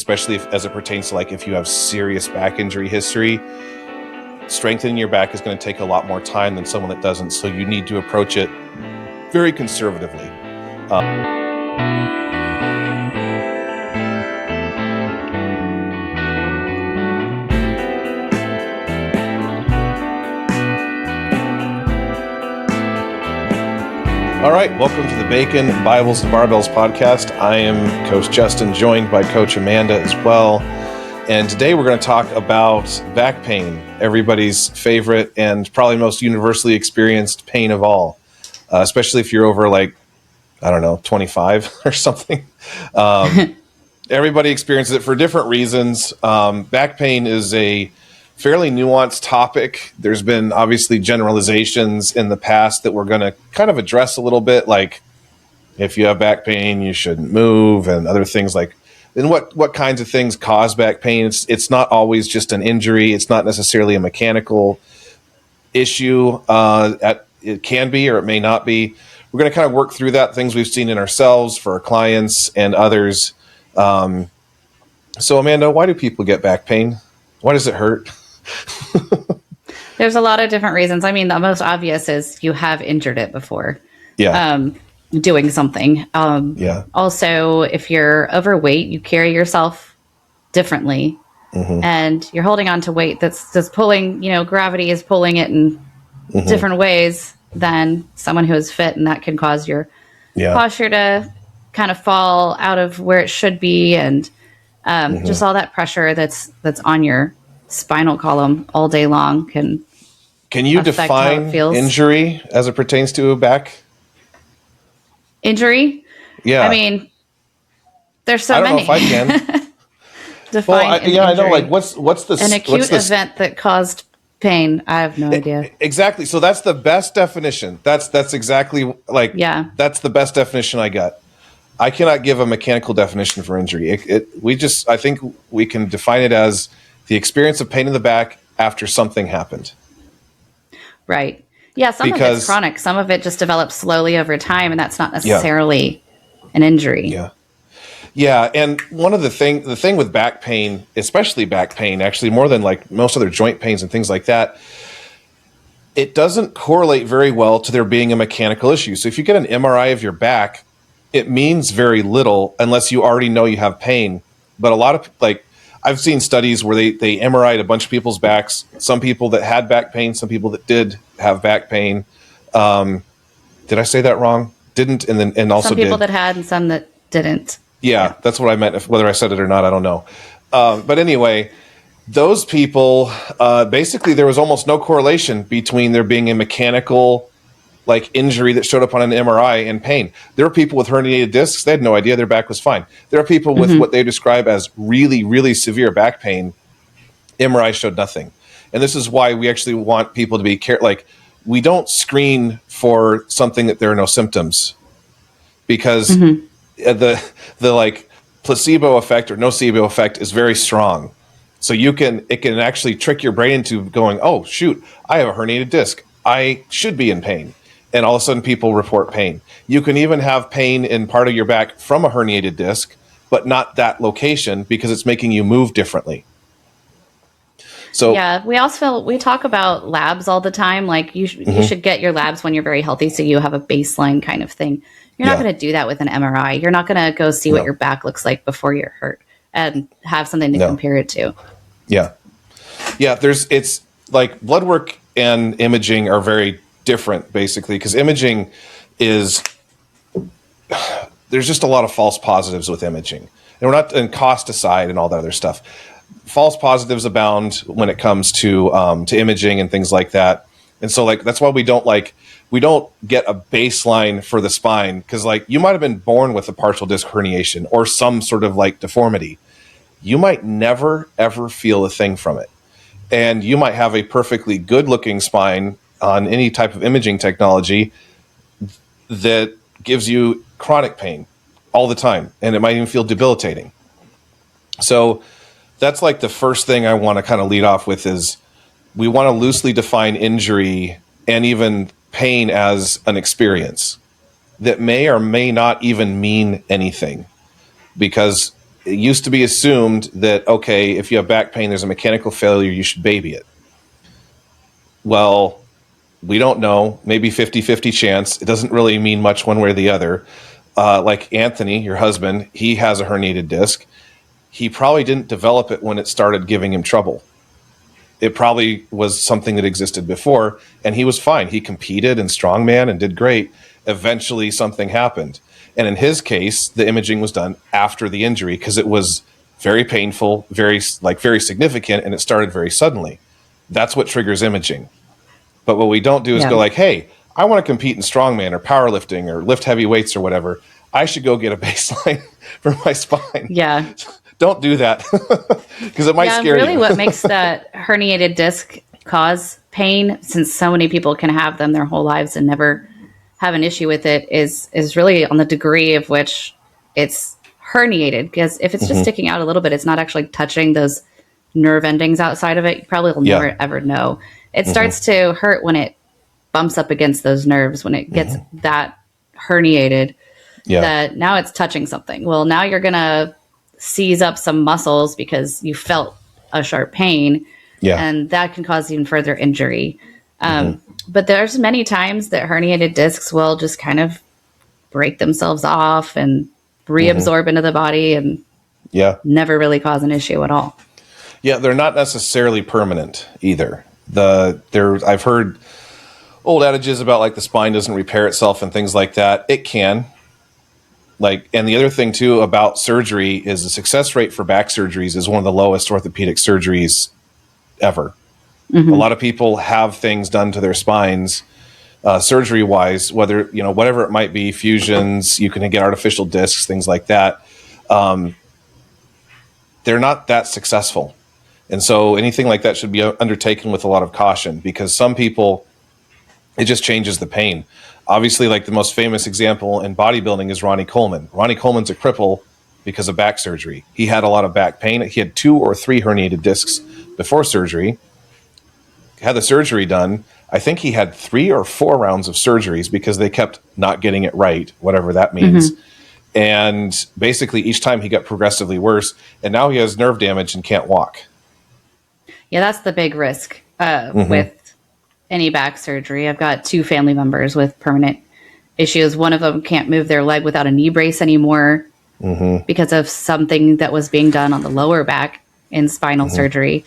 especially as it pertains to like if you have serious back injury history. Strengthening your back is going to take a lot more time than someone that doesn't. So you need to approach it very conservatively. All right, welcome to the Bacon, Bibles, and Barbells podcast. I am Coach Justin, joined by Coach Amanda as well. And today we're going to talk about back pain, everybody's favorite and probably most universally experienced pain of all, especially if you're over 25 or something. Everybody experiences it for different reasons. Back pain is a fairly nuanced topic. There's been obviously generalizations in the past that we're going to kind of address a little bit, like if you have back pain, you shouldn't move, and other things like. And what kinds of things cause back pain? It's not always just an injury. It's not necessarily a mechanical issue. It can be, or it may not be. We're going to kind of work through that, things we've seen in ourselves, for our clients and others. So Amanda, why do people get back pain? Why does it hurt? There's a lot of different reasons. I mean, the most obvious is you have injured it before. Yeah. Doing something. Also, if you're overweight, you carry yourself differently, and you're holding on to weight that's just pulling, gravity is pulling it in different ways than someone who is fit, and that can cause your posture to kind of fall out of where it should be, and just all that pressure that's on your spinal column all day long can you define injury as it pertains to a back injury? Yeah. I mean, there's so many. I don't know if I can. Define an injury. I know. Like, what's the an acute event that caused pain? I have no idea. Exactly. So that's the best definition. That's exactly that's the best definition I got. I cannot give a mechanical definition for injury. I think we can define it as the experience of pain in the back after something happened. Right. Yeah, some of it's chronic. Some of it just develops slowly over time, and that's not necessarily an injury. Yeah. Yeah, and the thing with back pain, especially back pain, actually more than like most other joint pains and things like that, it doesn't correlate very well to there being a mechanical issue. So if you get an MRI of your back, it means very little unless you already know you have pain. But a lot of I've seen studies where they MRI'd a bunch of people's backs, some people that had back pain, some people that did have back pain. Did I say that wrong? Didn't, and also some people did. that had and some that didn't. Yeah, that's what I meant. Whether I said it or not, I don't know. But anyway, those people, basically there was almost no correlation between there being a mechanical injury that showed up on an MRI and pain. There are people with herniated discs. They had no idea their back was fine. There are people with what they describe as really, really severe back pain. MRI showed nothing. And this is why we actually want people to be careful. We don't screen for something that there are no symptoms, because the placebo effect or nocebo effect is very strong. So it can actually trick your brain into going, oh shoot, I have a herniated disc. I should be in pain. And all of a sudden people report pain. You can even have pain in part of your back from a herniated disc, but not that location because it's making you move differently. So yeah, we talk about labs all the time. You should get your labs when you're very healthy, so you have a baseline kind of thing. You're not going to do that with an MRI. You're not going to go see what your back looks like before you're hurt and have something to compare it to. Yeah. Yeah. It's like blood work and imaging are very different, basically, because imaging there's just a lot of false positives with imaging, and cost aside and all that other stuff. False positives abound when it comes to imaging and things like that. And so that's why we don't get a baseline for the spine, because you might have been born with a partial disc herniation or some sort of deformity. You might never ever feel a thing from it, and you might have a perfectly good looking spine on any type of imaging technology that gives you chronic pain all the time, and it might even feel debilitating. So that's the first thing I want to kind of lead off with is we want to loosely define injury and even pain as an experience that may or may not even mean anything, because it used to be assumed that, okay, if you have back pain, there's a mechanical failure, you should baby it. Well, we don't know, maybe 50-50 chance. It doesn't really mean much one way or the other. Like Anthony, your husband, he has a herniated disc. He probably didn't develop it when it started giving him trouble. It probably was something that existed before, and he was fine. He competed in strongman and did great. Eventually, something happened. And in his case, the imaging was done after the injury because it was very painful, very significant, and it started very suddenly. That's what triggers imaging. But what we don't do is go like, hey, I want to compete in strongman or powerlifting or lift heavy weights or whatever. I should go get a baseline for my spine. Yeah. Don't do that because it might scare you. Really what makes that herniated disc cause pain, since so many people can have them their whole lives and never have an issue with it, is really on the degree of which it's herniated. Because if it's just sticking out a little bit, it's not actually touching those nerve endings outside of it. You probably will never ever know. It starts to hurt when it bumps up against those nerves, when it gets that herniated, that now it's touching something. Well, now you're going to seize up some muscles because you felt a sharp pain, and that can cause even further injury. But there's many times that herniated discs will just kind of break themselves off and reabsorb into the body and never really cause an issue at all. Yeah, they're not necessarily permanent either. I've heard old adages about like the spine doesn't repair itself and things like that. It can. And the other thing too about surgery is the success rate for back surgeries is one of the lowest orthopedic surgeries ever. A lot of people have things done to their spines, surgery wise, whether, whatever it might be, fusions, you can get artificial discs, things like that. They're not that successful. And so anything like that should be undertaken with a lot of caution, because some people, it just changes the pain. Obviously, like the most famous example in bodybuilding is Ronnie Coleman. Ronnie Coleman's a cripple because of back surgery. He had a lot of back pain. He had 2 or 3 herniated discs before surgery. Had the surgery done. I think he had 3 or 4 rounds of surgeries because they kept not getting it right, whatever that means. And basically each time he got progressively worse, and now he has nerve damage and can't walk. Yeah, that's the big risk with any back surgery. I've got 2 family members with permanent issues. One of them can't move their leg without a knee brace anymore because of something that was being done on the lower back in spinal surgery.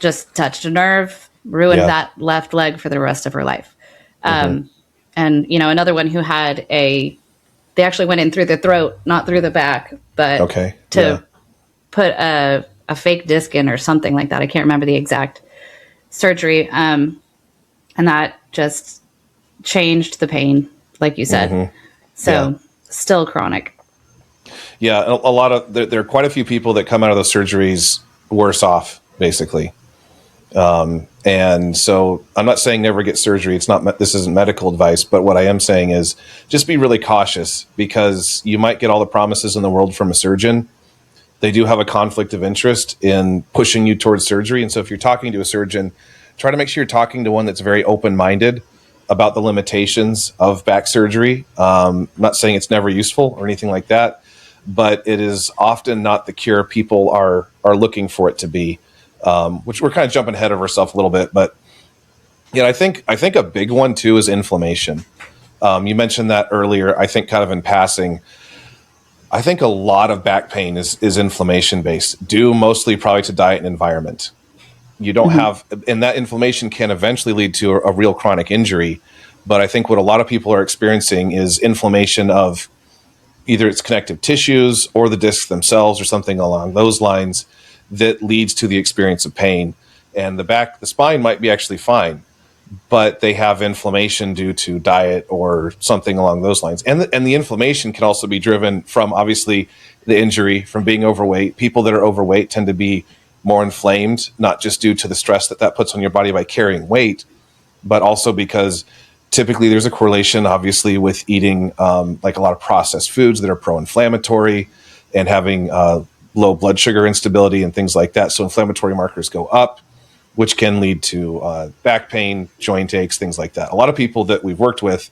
Just touched a nerve, ruined that left leg for the rest of her life. And, another one who had they actually went in through the throat, not through the back, but to put a fake disc in or something like that. I can't remember the exact surgery. And that just changed the pain, like you said. Still chronic. Yeah, a lot of there are quite a few people that come out of those surgeries worse off, basically. And so I'm not saying never get surgery. This isn't medical advice, but what I am saying is just be really cautious, because you might get all the promises in the world from a surgeon. They do have a conflict of interest in pushing you towards surgery. And so if you're talking to a surgeon, try to make sure you're talking to one that's very open-minded about the limitations of back surgery. I'm not saying it's never useful or anything like that, but it is often not the cure people are looking for it to be, which we're kind of jumping ahead of ourselves a little bit. But I think a big one too is inflammation. You mentioned that earlier, I think kind of in passing. I think a lot of back pain is inflammation based, due mostly probably to diet and environment. You don't have, and that inflammation can eventually lead to a real chronic injury. But I think what a lot of people are experiencing is inflammation of either its connective tissues or the discs themselves or something along those lines that leads to the experience of pain. And the spine might be actually fine, but they have inflammation due to diet or something along those lines. And the inflammation can also be driven from, obviously, the injury, from being overweight. People that are overweight tend to be more inflamed, not just due to the stress that puts on your body by carrying weight, but also because typically there's a correlation, obviously, with eating like a lot of processed foods that are pro-inflammatory and having low blood sugar instability and things like that. So inflammatory markers go up, which can lead to back pain, joint aches, things like that. A lot of people that we've worked with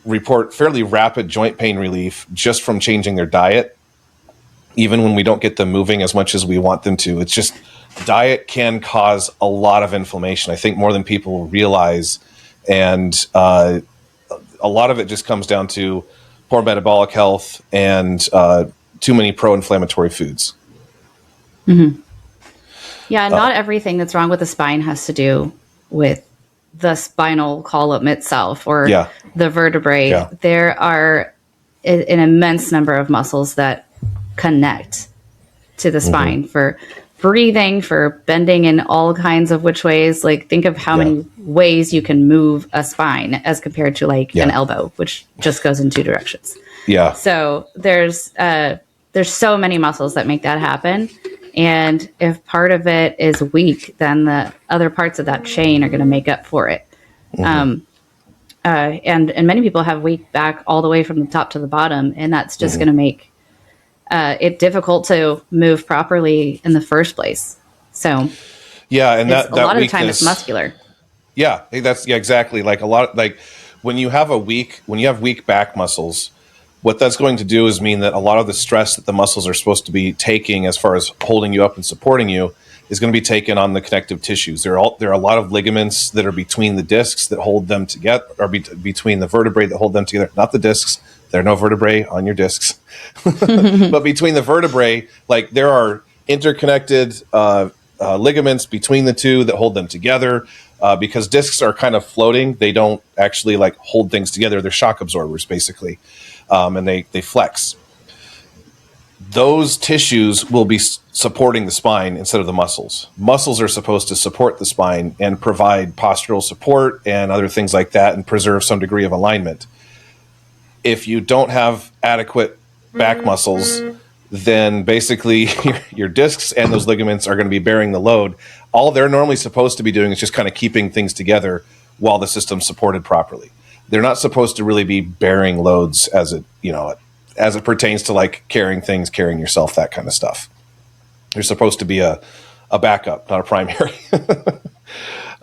report fairly rapid joint pain relief just from changing their diet. even when we don't get them moving as much as we want them to. It's just diet can cause a lot of inflammation, I think, more than people realize. And a lot of it just comes down to poor metabolic health and too many pro-inflammatory foods. Mm-hmm. Yeah, not everything that's wrong with the spine has to do with the spinal column itself or the vertebrae. Yeah. There are an immense number of muscles that connect to the spine for breathing, for bending in all kinds of which ways. Like, think of how many ways you can move a spine as compared to like an elbow, which just goes in two directions. Yeah. So there's so many muscles that make that happen. And if part of it is weak, then the other parts of that chain are going to make up for it. And many people have weak back all the way from the top to the bottom, and that's just going to make it difficult to move properly in the first place. So and that a lot of weakness, the time it's muscular. Yeah, that's exactly. Like when you have weak back muscles, what that's going to do is mean that a lot of the stress that the muscles are supposed to be taking as far as holding you up and supporting you is going to be taken on the connective tissues. There are a lot of ligaments that are between the discs that hold them together, or between the vertebrae that hold them together. Not the discs. There are no vertebrae on your discs. But between the vertebrae, like there are interconnected ligaments between the two that hold them together. Because discs are kind of floating. They don't actually like hold things together. They're shock absorbers, basically. And they flex. Those tissues will be supporting the spine instead of the muscles. Muscles are supposed to support the spine and provide postural support and other things like that and preserve some degree of alignment. If you don't have adequate back muscles, then basically your discs and those ligaments are going to be bearing the load. All they're normally supposed to be doing is just kind of keeping things together while the system's supported properly. They're not supposed to really be bearing loads as it pertains to like carrying things, carrying yourself, that kind of stuff. They're supposed to be a backup, not a primary.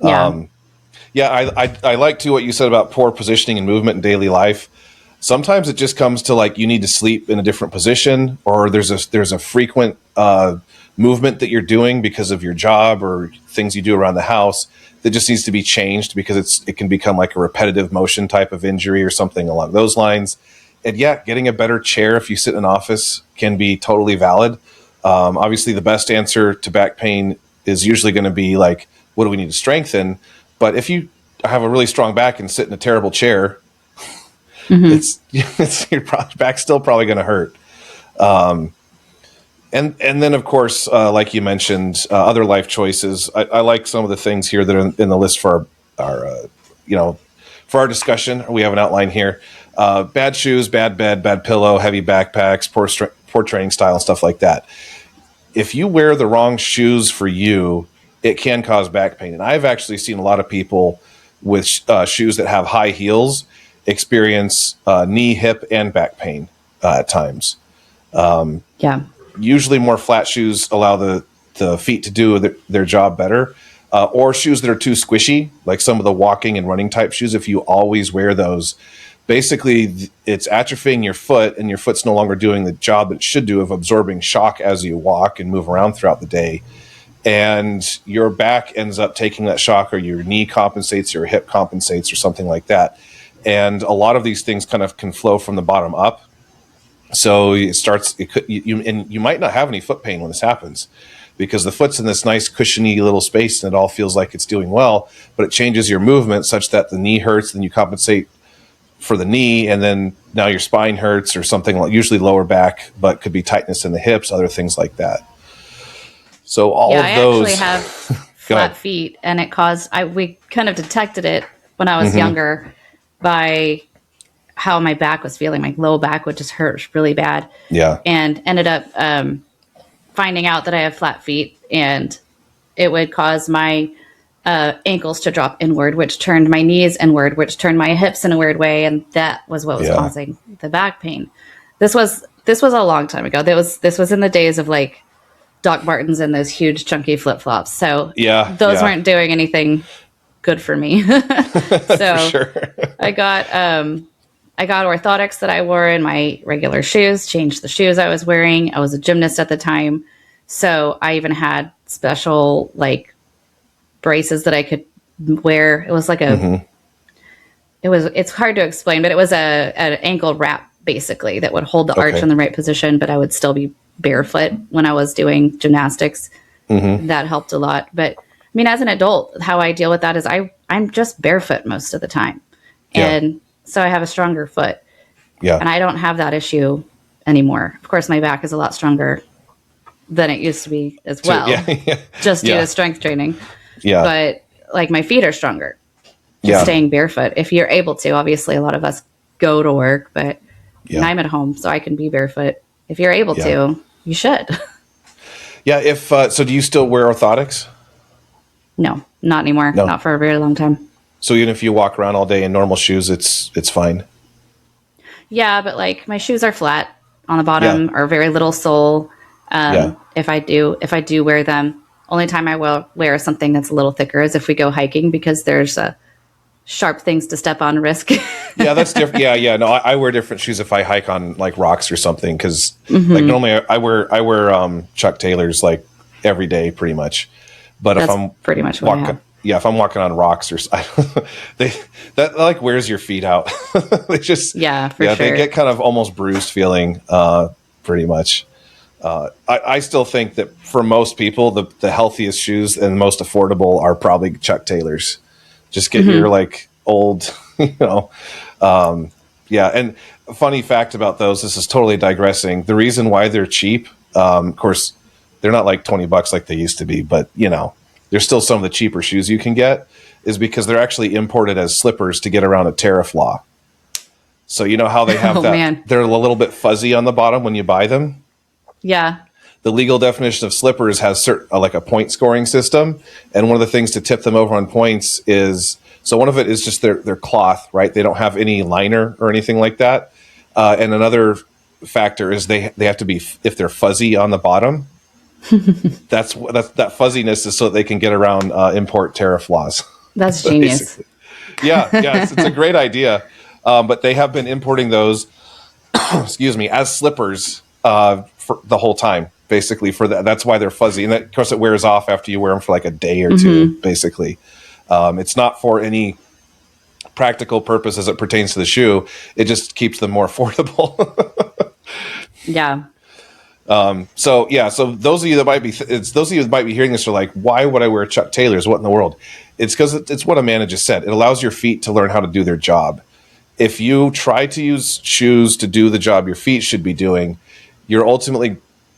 I like too what you said about poor positioning and movement in daily life. Sometimes it just comes to like you need to sleep in a different position, or there's a frequent movement that you're doing because of your job or things you do around the house that just needs to be changed because it can become like a repetitive motion type of injury or something along those lines. And getting a better chair if you sit in an office can be totally valid. Obviously, the best answer to back pain is usually going to be like, what do we need to strengthen? But if you have a really strong back and sit in a terrible chair, it's your back's still probably going to hurt. And then, of course, like you mentioned, other life choices. I like some of the things here that are in the list for our discussion. We have an outline here. Bad shoes, bad bed, bad pillow, heavy backpacks, poor training style, and stuff like that. If you wear the wrong shoes for you, it can cause back pain. And I've actually seen a lot of people with shoes that have high heels experience knee, hip, and back pain at times. Usually more flat shoes allow the feet to do their job better. Or shoes that are too squishy, like some of the walking and running type shoes. If you always wear those, basically it's atrophying your foot, and your foot's no longer doing the job that it should do of absorbing shock as you walk and move around throughout the day. And your back ends up taking that shock, or your knee compensates, or your hip compensates, or something like that. And a lot of these things kind of can flow from the bottom up. So you might not have any foot pain when this happens, because the foot's in this nice cushiony little space and it all feels like it's doing well, but it changes your movement such that the knee hurts, then you compensate for the knee, and then now your spine hurts or something, like usually lower back, but could be tightness in the hips, other things like that. So all of those. I actually have flat feet, and we kind of detected it when I was younger by how my back was feeling. My low back would just hurt really bad. Yeah. And ended up finding out that I have flat feet, and it would cause my ankles to drop inward, which turned my knees inward, which turned my hips in a weird way. And that was what was causing the back pain. This was a long time ago. This was in the days of like Doc Martens and those huge chunky flip-flops. So those weren't doing anything good for me. So for sure. I got I got orthotics that I wore in my regular shoes, changed the shoes I was wearing. I was a gymnast at the time. So I even had special like braces that I could wear. It was like it's hard to explain, but it was an ankle wrap basically that would hold the arch in the right position, but I would still be barefoot when I was doing gymnastics. That helped a lot. But I mean, as an adult, how I deal with that is I'm just barefoot most of the time. And so I have a stronger foot. Yeah. And I don't have that issue anymore. Of course, my back is a lot stronger than it used to be as well. Just due to strength training. Yeah. But like my feet are stronger. Just staying barefoot. If you're able to, obviously a lot of us go to work, but I'm at home, so I can be barefoot. If you're able to, you should. Yeah. If so, do you still wear orthotics? No, not anymore. No. Not for a very long time. So even if you walk around all day in normal shoes, it's fine. Yeah, but like my shoes are flat on the bottom or very little sole. If I do wear them, only time I will wear something that's a little thicker is if we go hiking because there's sharp things to step on risk. Yeah, that's different. Yeah. No, I wear different shoes if I hike on like rocks or something because like normally I wear Chuck Taylors like every day pretty much. But that's if I'm pretty much what I have. Yeah, if I'm walking on rocks or that like wears your feet out. They just sure. They get kind of almost bruised feeling pretty much. I still think that for most people the healthiest shoes and most affordable are probably Chuck Taylors. Just get your like old, And a funny fact about those, this is totally digressing. The reason why they're cheap, of course, they're not like $20 like they used to be, but there's still some of the cheaper shoes you can get, is because they're actually imported as slippers to get around a tariff law. So you know how they have they're a little bit fuzzy on the bottom when you buy them? Yeah. The legal definition of slippers has like a point scoring system. And one of the things to tip them over on points is, so one of it is just their cloth, right? They don't have any liner or anything like that. And another factor is they have to be, if they're fuzzy on the bottom, that fuzziness is so that they can get around import tariff laws. That's genius. It's a great idea. But they have been importing those, excuse me, as slippers for the whole time, basically. For that's why they're fuzzy, and of course it wears off after you wear them for like a day or two. Basically, it's not for any practical purpose as it pertains to the shoe. It just keeps them more affordable. So those of you that might be hearing this are like, why would I wear Chuck Taylors? What in the world? It's because it's what Amanda just said. It allows your feet to learn how to do their job. If you try to use shoes to do the job your feet should be doing, you're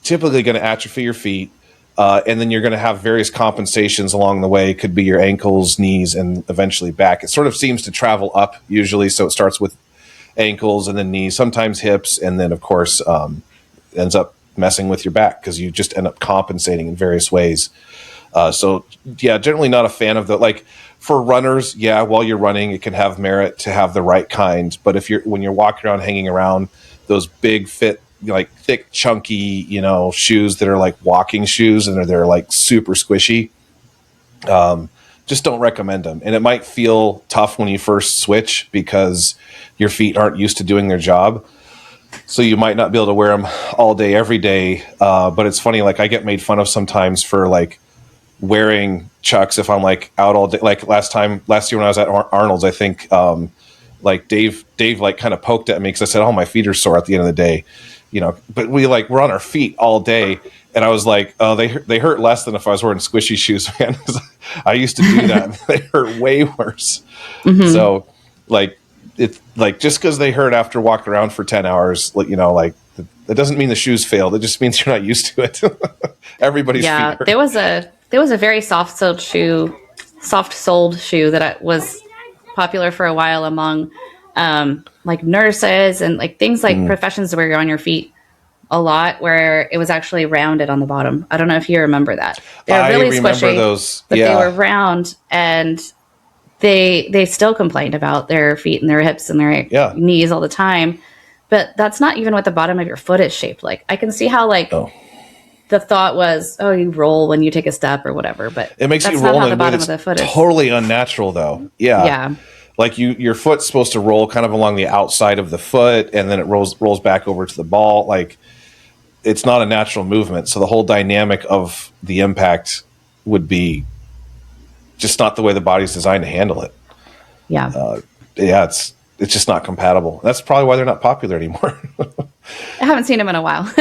typically going to atrophy your feet, and then you're going to have various compensations along the way. It could be your ankles, knees, and eventually back. It sort of seems to travel up usually, so it starts with ankles and then knees, sometimes hips, and then, of course, ends up messing with your back because you just end up compensating in various ways. Generally not a fan of the, like, for runners, while you're running, it can have merit to have the right kind. But when you're walking around, hanging around, those big fit, like thick, chunky, shoes that are like walking shoes and they're like super squishy, just don't recommend them. And it might feel tough when you first switch because your feet aren't used to doing their job. So you might not be able to wear them all day, every day. But it's funny, like I get made fun of sometimes for like wearing Chucks if I'm like out all day. Like last year when I was at Arnold's, I think like Dave like kind of poked at me because I said, "Oh, my feet are sore at the end of the day," But we're on our feet all day, and I was like, "Oh, they hurt less than if I was wearing squishy shoes, man." I used to do that; and they hurt way worse. So, like it's like just because they hurt after walking around for 10 hours, like that doesn't mean the shoes failed. It just means you're not used to it. Everybody's feet hurt. There was a very soft-soled shoe that was popular for a while among like nurses and like things like professions where you're on your feet a lot, where it was actually rounded on the bottom. I don't know if you remember that. They were really squishy, those. But they were round, and they still complained about their feet and their hips and their knees all the time. But that's not even what the bottom of your foot is shaped like. I can see how the thought was, oh, you roll when you take a step or whatever, but it makes you roll in the bottom of the foot. Totally unnatural, though. Yeah. like your foot's supposed to roll kind of along the outside of the foot, and then it rolls back over to the ball. Like, it's not a natural movement. So the whole dynamic of the impact would be just not the way the body's designed to handle it. Yeah. It's just not compatible. That's probably why they're not popular anymore. I haven't seen them in a while.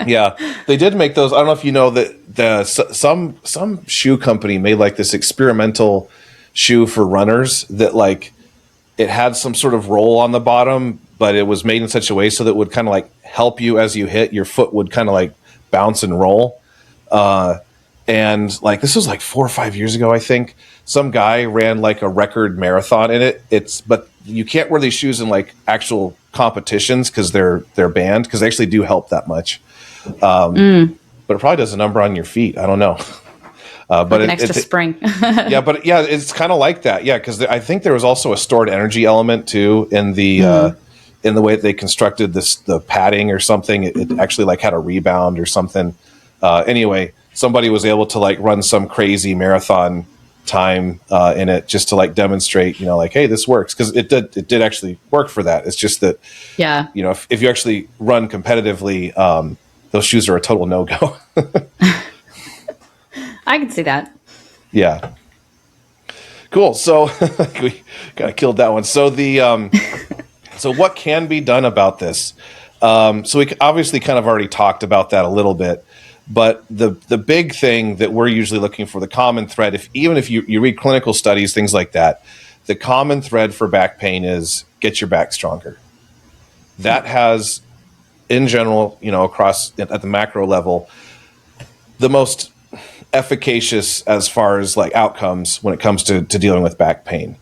Yeah, they did make those. I don't know if you know that some shoe company made like this experimental shoe for runners that like it had some sort of roll on the bottom, but it was made in such a way so that it would kind of like help you as you hit. Your foot would kind of like bounce and roll. And like this was like 4 or 5 years ago, I think. Some guy ran like a record marathon in it. But you can't wear these shoes in like actual competitions because they're banned, because they actually do help that much. But it probably does a number on your feet. I don't know. But like an extra spring. Yeah, it's kind of like that. Yeah, because I think there was also a stored energy element too in the way that they constructed the padding or something. It actually like had a rebound or something. Anyway, somebody was able to like run some crazy marathon time in it just to like demonstrate, like, hey, this works, because it did actually work for that. It's just that, if you actually run competitively, those shoes are a total no-go. I can see that. Yeah. Cool. So we kind of killed that one. So so what can be done about this? So we obviously kind of already talked about that a little bit, but the big thing that we're usually looking for, the common thread, even if you read clinical studies, things like that, the common thread for back pain is get your back stronger. That has, in general, across at the macro level, the most efficacious as far as like outcomes when it comes to dealing with back pain.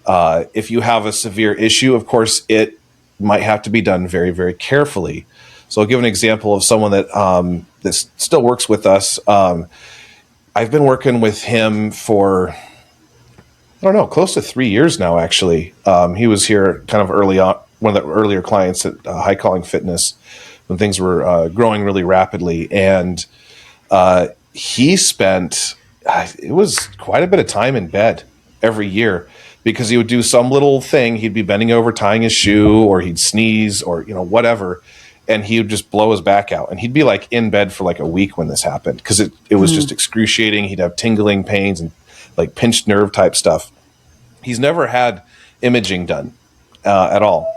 If you have a severe issue, of course, it might have to be done very, very carefully. So I'll give an example of someone that still works with us. I've been working with him for, I don't know, close to 3 years now, actually. He was here kind of early on, one of the earlier clients at High Calling Fitness when things were growing really rapidly. And he spent, it was quite a bit of time in bed every year, because he would do some little thing. He'd be bending over, tying his shoe, or he'd sneeze, or, whatever. And he would just blow his back out. And he'd be like in bed for like a week when this happened, because it was just excruciating. He'd have tingling pains and like pinched nerve type stuff. He's never had imaging done at all.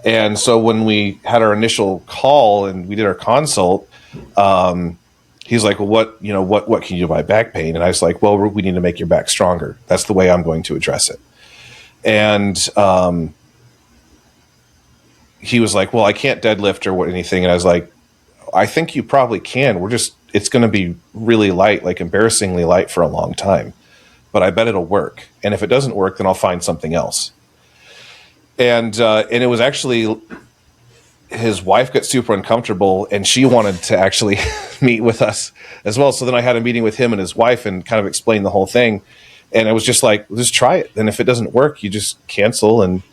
And so when we had our initial call and we did our consult, he's like, well, what can you do about back pain? And I was like, well, we need to make your back stronger. That's the way I'm going to address it. And he was like, well, I can't deadlift or anything. And I was like, I think you probably can. It's going to be really light, like embarrassingly light for a long time, but I bet it'll work. And if it doesn't work, then I'll find something else. And it was actually, his wife got super uncomfortable and she wanted to actually meet with us as well. So then I had a meeting with him and his wife and kind of explained the whole thing. And it was just like, just try it. And if it doesn't work, you just cancel and,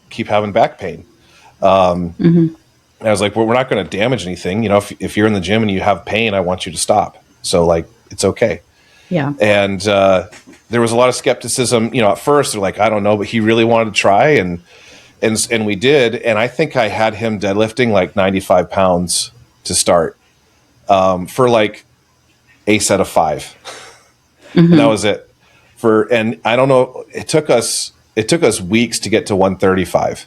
keep having back pain. And I was like, well, we're not going to damage anything. If you're in the gym and you have pain, I want you to stop. So like, it's okay. Yeah. And there was a lot of skepticism, at first they're like, I don't know, but he really wanted to try. And we did. And I think I had him deadlifting like 95 pounds to start for like a set of 5. And that was it. And I don't know, it took us weeks to get to 135,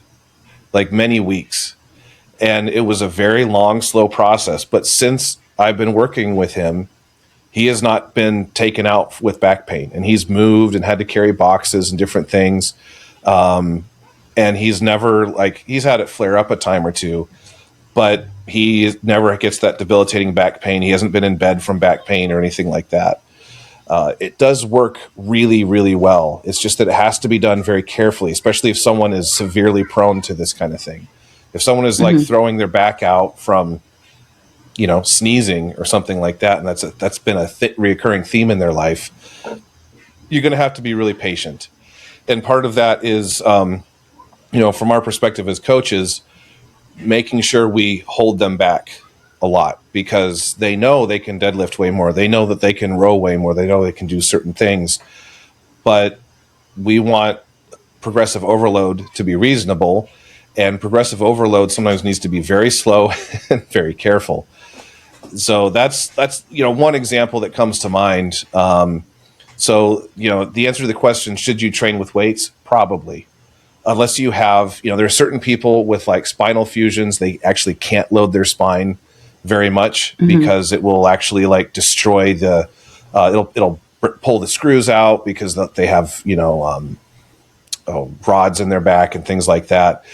like many weeks. And it was a very long, slow process. But since I've been working with him, he has not been taken out with back pain, and he's moved and had to carry boxes and different things. And he's never he's had it flare up a time or two, but he never gets that debilitating back pain. He hasn't been in bed from back pain or anything like that. It does work really, really well. It's just that it has to be done very carefully, especially if someone is severely prone to this kind of thing. If someone is like throwing their back out from, sneezing or something like that, and that's been a reoccurring theme in their life, you're going to have to be really patient. And part of that is, from our perspective as coaches, making sure we hold them back a lot, because they know they can deadlift way more. They know that they can row way more. They know they can do certain things, but we want progressive overload to be reasonable, and progressive overload sometimes needs to be very slow and very careful. So that's one example that comes to mind. So the answer to the question, should you train with weights? Probably. Unless you have, there are certain people with like spinal fusions, they actually can't load their spine very much because it will actually like destroy it'll pull the screws out because they have, rods in their back and things like that.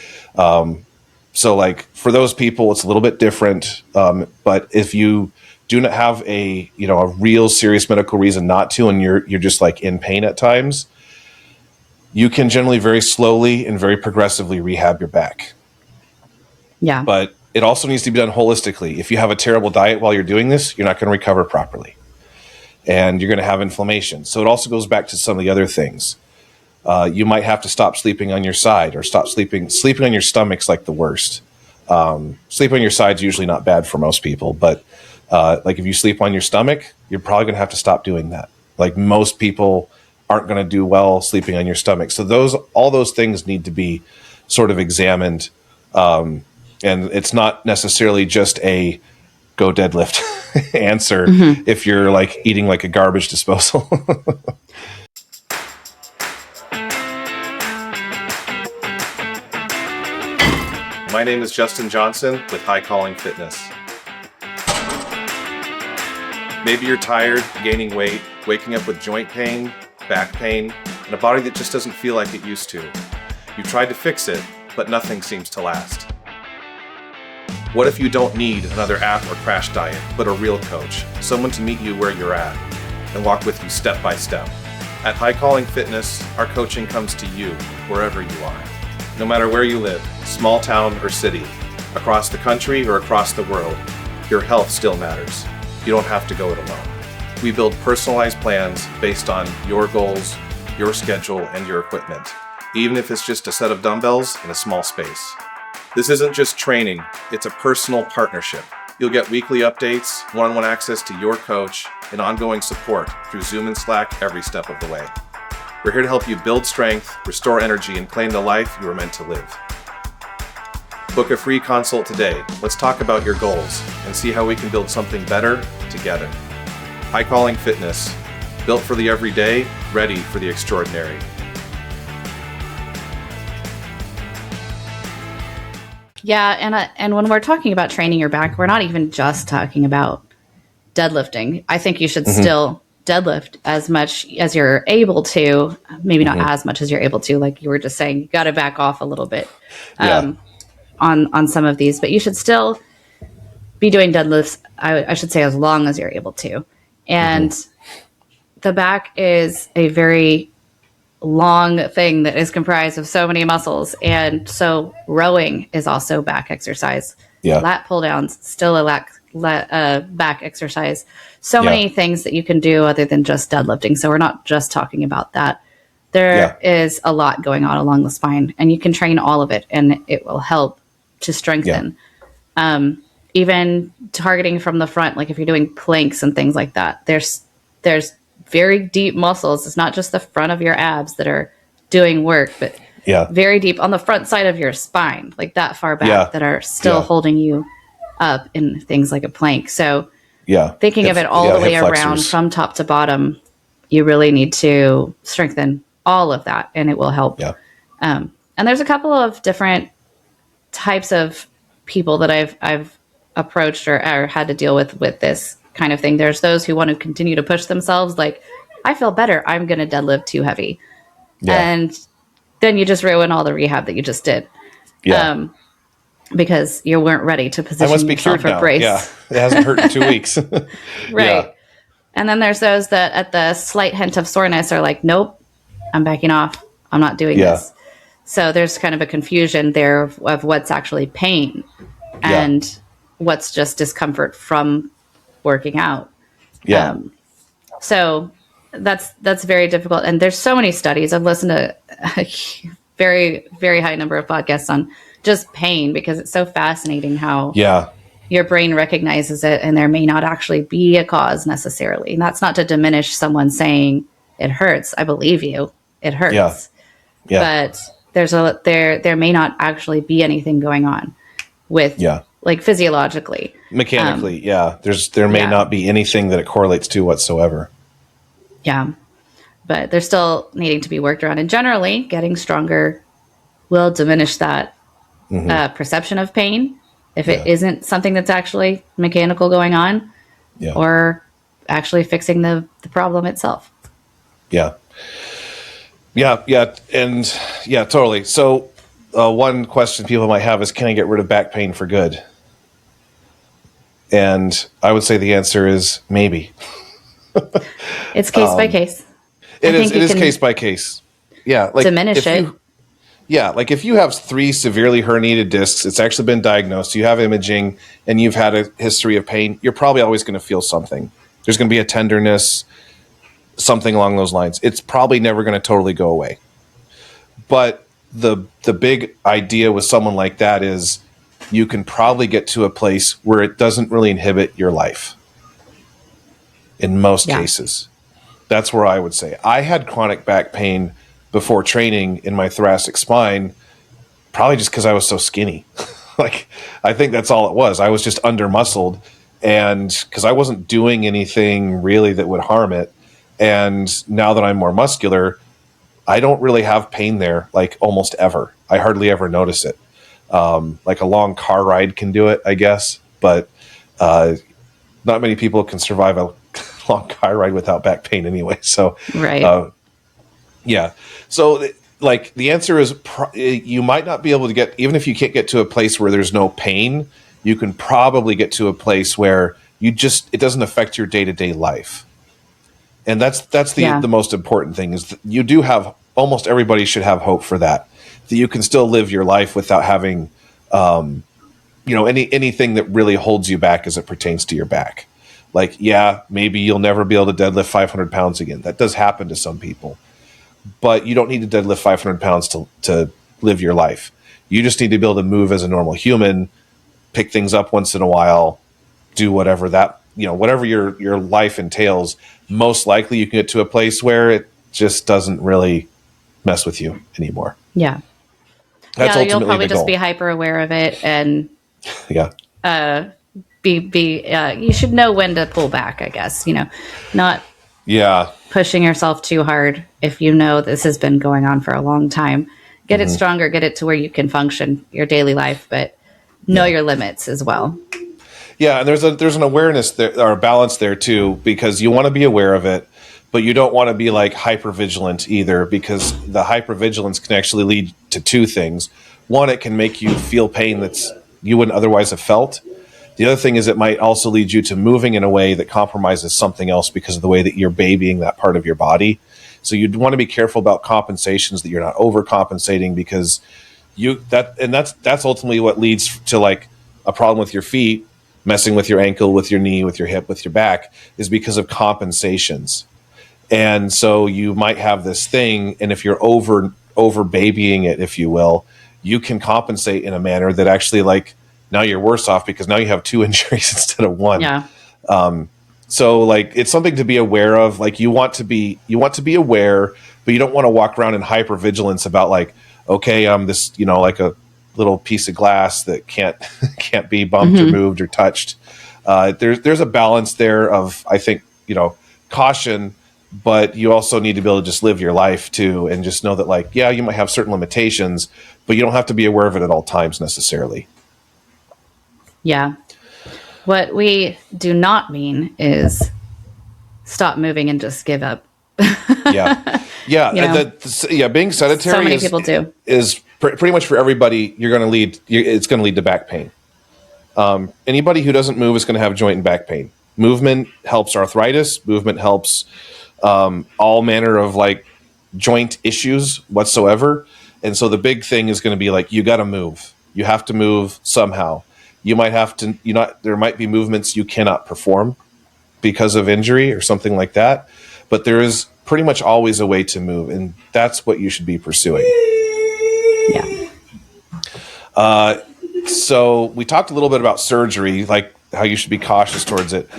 So like for those people, it's a little bit different. But if you do not have a real serious medical reason not to, and you're just like in pain at times, you can generally very slowly and very progressively rehab your back. Yeah. But it also needs to be done holistically. If you have a terrible diet while you're doing this, you're not going to recover properly. And you're going to have inflammation. So it also goes back to some of the other things. You might have to stop sleeping on your side or stop sleeping. Sleeping on your stomach's like the worst. Sleeping on your side's usually not bad for most people. But like if you sleep on your stomach, you're probably going to have to stop doing that. Like most people aren't going to do well sleeping on your stomach. So all those things need to be sort of examined. And it's not necessarily just a go deadlift answer if you're like eating like a garbage disposal. My name is Justin Johnson with High Calling Fitness. Maybe you're tired, gaining weight, waking up with joint pain, back pain, and a body that just doesn't feel like it used to. You've tried to fix it, but nothing seems to last. What if you don't need another app or crash diet, but a real coach, someone to meet you where you're at and walk with you step by step? At High Calling Fitness, our coaching comes to you wherever you are. No matter where you live, small town or city, across the country or across the world, your health still matters. You don't have to go it alone. We build personalized plans based on your goals, your schedule, and your equipment, even if it's just a set of dumbbells in a small space. This isn't just training, it's a personal partnership. You'll get weekly updates, one-on-one access to your coach, and ongoing support through Zoom and Slack every step of the way. We're here to help you build strength, restore energy, and claim the life you were meant to live. Book a free consult today. Let's talk about your goals and see how we can build something better together. High Calling Fitness, built for the everyday, ready for the extraordinary. Yeah, and when we're talking about training your back, we're not even just talking about deadlifting. I think you should still deadlift as much as you're able to, maybe not as much as you're able to, like you were just saying, you got to back off a little bit on some of these, but you should still be doing deadlifts, I should say, as long as you're able to. And the back is a very long thing that is comprised of so many muscles. And so rowing is also back exercise. Yeah. Lat pull downs, still a back exercise. So many things that you can do other than just deadlifting. So we're not just talking about that. There is a lot going on along the spine, and you can train all of it, and it will help to strengthen. Even targeting from the front, like if you're doing planks and things like that, there's very deep muscles. It's not just the front of your abs that are doing work, but very deep on the front side of your spine, like that far back, that are still holding you up in things like a plank. So thinking of it all the way around from top to bottom, you really need to strengthen all of that, and it will help. And there's a couple of different types of people that I've approached or had to deal with this kind of thing. There's those who want to continue to push themselves, like, I feel better, I'm going to deadlift too heavy. And then you just ruin all the rehab that you just did. Because you weren't ready to position yourself for brace. It hasn't hurt in 2 weeks. Right. And then there's those that at the slight hint of soreness are like, nope, I'm backing off. I'm not doing this. So there's kind of a confusion there of what's actually pain and what's just discomfort from working out. So that's very difficult. And there's so many studies. I've listened to a very, very high number of podcasts on just pain, because it's so fascinating how your brain recognizes it, and there may not actually be a cause necessarily. And that's not to diminish someone saying it hurts. I believe you. It hurts. but there may not actually be anything going on with like physiologically. Mechanically, there may not be anything that it correlates to whatsoever. Yeah. But they're still needing to be worked around. And generally, getting stronger will diminish that perception of pain if it isn't something that's actually mechanical going on or actually fixing the problem itself. Yeah. And totally. So one question people might have is, can I get rid of back pain for good? And I would say the answer is maybe. It's case by case. It is case by case. Yeah. Like diminish it. Like if you have 3 severely herniated discs, it's actually been diagnosed, you have imaging, and you've had a history of pain, you're probably always going to feel something. There's going to be a tenderness, something along those lines. It's probably never going to totally go away. But the big idea with someone like that is you can probably get to a place where it doesn't really inhibit your life. In most cases. That's where I would say. I had chronic back pain before training in my thoracic spine, probably just because I was so skinny. Like, I think that's all it was. I was just under-muscled, and because I wasn't doing anything really that would harm it. And now that I'm more muscular, I don't really have pain there, like almost ever. I hardly ever notice it. Like a long car ride can do it, I guess, but not many people can survive a long car ride without back pain anyway. So, So, like, the answer is you might not be able to get, even if you can't get to a place where there's no pain, you can probably get to a place where it doesn't affect your day-to-day life. And that's the most important thing is that you do have, almost everybody should have hope for that you can still live your life without having, anything that really holds you back as it pertains to your back. Like, maybe you'll never be able to deadlift 500 pounds again. That does happen to some people. But you don't need to deadlift 500 pounds to live your life. You just need to be able to move as a normal human, pick things up once in a while, do whatever whatever your life entails. Most likely you can get to a place where it just doesn't really mess with you anymore. Yeah. That's ultimately you'll probably the goal. Just be hyper aware of it and you should know when to pull back, I guess, not pushing yourself too hard if you know this has been going on for a long time. Get it stronger, get it to where you can function your daily life, but know your limits as well. Yeah, and there's an awareness there, or a balance there too, because you want to be aware of it, but you don't want to be like hypervigilant either, because the hypervigilance can actually lead to 2 things. One, it can make you feel pain that's you wouldn't otherwise have felt. The other thing is it might also lead you to moving in a way that compromises something else because of the way that you're babying that part of your body. So you'd want to be careful about compensations, that you're not overcompensating, because that's ultimately what leads to like a problem with your feet, messing with your ankle, with your knee, with your hip, with your back, is because of compensations. And so you might have this thing, and if you're over babying it, if you will, you can compensate in a manner that actually, like, now you're worse off because now you have 2 injuries instead of 1. Yeah. So like, it's something to be aware of. Like, you want to be aware, but you don't want to walk around in hypervigilance about like, okay, I'm this, like a little piece of glass that can't be bumped or moved or touched. There's a balance there of, I think, caution, but you also need to be able to just live your life too, and just know that, like, you might have certain limitations, but you don't have to be aware of it at all times necessarily. Yeah. What we do not mean is stop moving and just give up. Being sedentary. So many people do. Is pretty much for everybody. It's going to lead to back pain. Anybody who doesn't move is going to have joint and back pain. Movement helps arthritis. Movement helps all manner of like joint issues whatsoever. And so the big thing is going to be like, you got to move. You have to move somehow. You might have to, there might be movements you cannot perform because of injury or something like that. But there is pretty much always a way to move, and that's what you should be pursuing. Yeah. So we talked a little bit about surgery, like how you should be cautious towards it.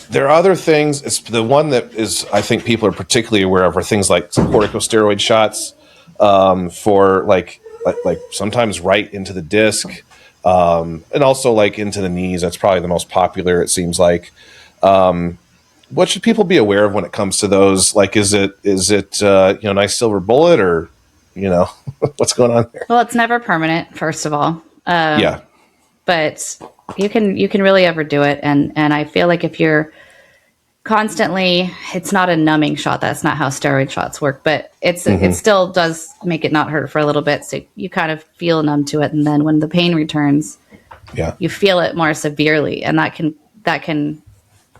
There are other things. It's the one that is, I think people are particularly aware of, are things like corticosteroid shots. for like sometimes right into the disc, and also like into the knees. That's probably the most popular, it seems like. What should people be aware of when it comes to those? Like, is it nice silver bullet, or what's going on there? Well, it's never permanent, first of all. Yeah. But you can really overdo it, and I feel like if you're constantly, it's not a numbing shot. That's not how steroid shots work, but it still does make it not hurt for a little bit. So you kind of feel numb to it, and then when the pain returns, you feel it more severely, and that can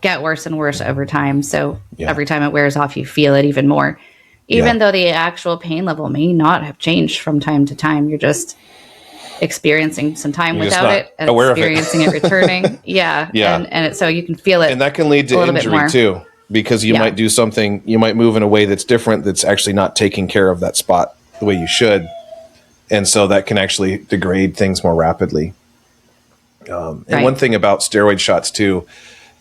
get worse and worse over time. So every time it wears off, you feel it even more, even though the actual pain level may not have changed from time to time. You're just experiencing some time without it and experiencing it returning. So you can feel it, and that can lead to injury too, because you might do something, you might move in a way that's different, that's actually not taking care of that spot the way you should, and so that can actually degrade things more rapidly. And one thing about steroid shots too,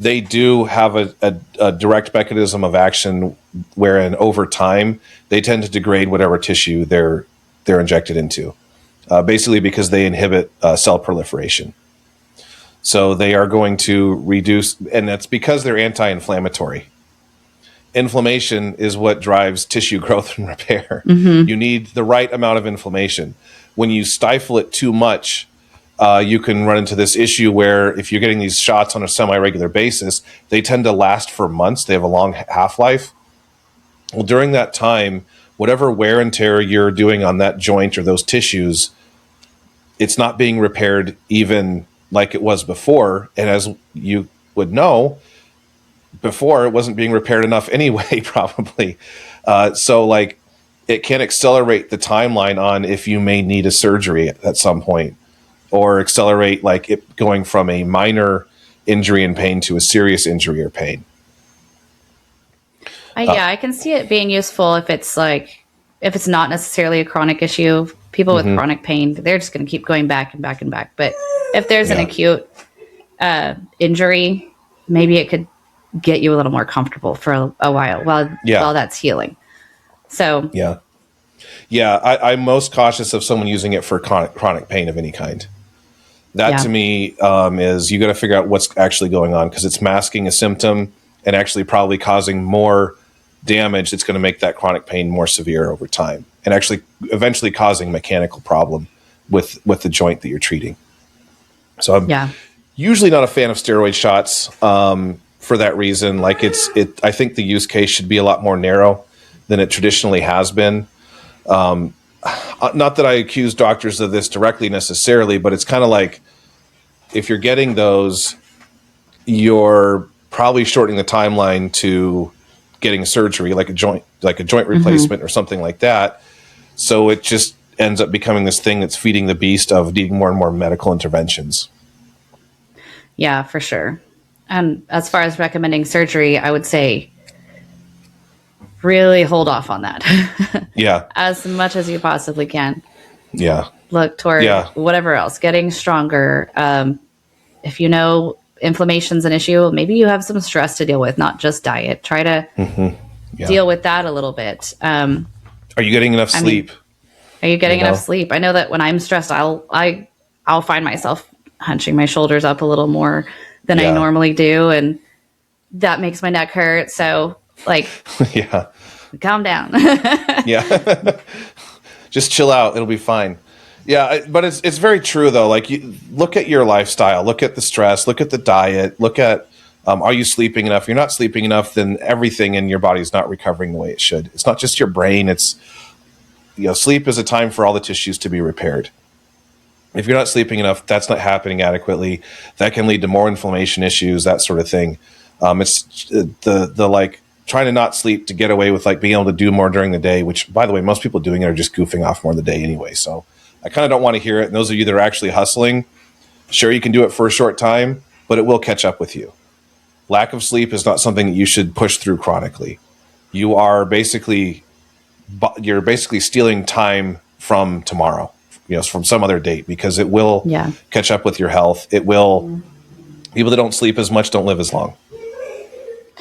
they do have a direct mechanism of action wherein over time they tend to degrade whatever tissue they're injected into. Basically because they inhibit cell proliferation. So they are going to reduce, and that's because they're anti-inflammatory. Inflammation is what drives tissue growth and repair. You need the right amount of inflammation. When you stifle it too much, you can run into this issue where if you're getting these shots on a semi-regular basis, they tend to last for months. They have a long half-life. Well, during that time, whatever wear and tear you're doing on that joint or those tissues, it's not being repaired even like it was before. And as you would know, before it wasn't being repaired enough anyway, probably. So like it can accelerate the timeline on if you may need a surgery at some point, or accelerate like it going from a minor injury and pain to a serious injury or pain. I can see it being useful if it's not necessarily a chronic issue. People with chronic pain, they're just going to keep going back and back and back. But if there's an acute injury, maybe it could get you a little more comfortable for a while while that's healing. So I'm most cautious of someone using it for chronic pain of any kind. That to me is, you got to figure out what's actually going on, because it's masking a symptom and actually probably causing more damage that's going to make that chronic pain more severe over time, and actually eventually causing mechanical problem with the joint that you're treating. So I'm usually not a fan of steroid shots for that reason. Like I think the use case should be a lot more narrow than it traditionally has been. Not that I accuse doctors of this directly necessarily, but it's kind of like, if you're getting those, you're probably shortening the timeline to getting surgery, like a joint replacement or something like that. So it just ends up becoming this thing that's feeding the beast of needing more and more medical interventions. Yeah, for sure. And as far as recommending surgery, I would say really hold off on that. As much as you possibly can. Look toward whatever else, getting stronger. If you know inflammation's an issue, maybe you have some stress to deal with, not just diet. Try to deal with that a little bit. Are you getting enough sleep? Are you getting enough sleep? I know that when I'm stressed, I'll find myself hunching my shoulders up a little more than I normally do, and that makes my neck hurt. So calm down. Just chill out. It'll be fine. But it's very true though. Like, you look at your lifestyle, look at the stress, look at the diet, look at, are you sleeping enough? If you're not sleeping enough, then everything in your body is not recovering the way it should. It's not just your brain. It's, sleep is a time for all the tissues to be repaired. If you're not sleeping enough, that's not happening adequately. That can lead to more inflammation issues, that sort of thing. It's the like trying to not sleep to get away with like being able to do more during the day, which, by the way, most people doing it are just goofing off more in the day anyway. So I kind of don't want to hear it. And those of you that are actually hustling, sure, you can do it for a short time, but it will catch up with you. Lack of sleep is not something that you should push through chronically. You're basically stealing time from tomorrow, from some other date, because it will catch up with your health. It will. People that don't sleep as much don't live as long.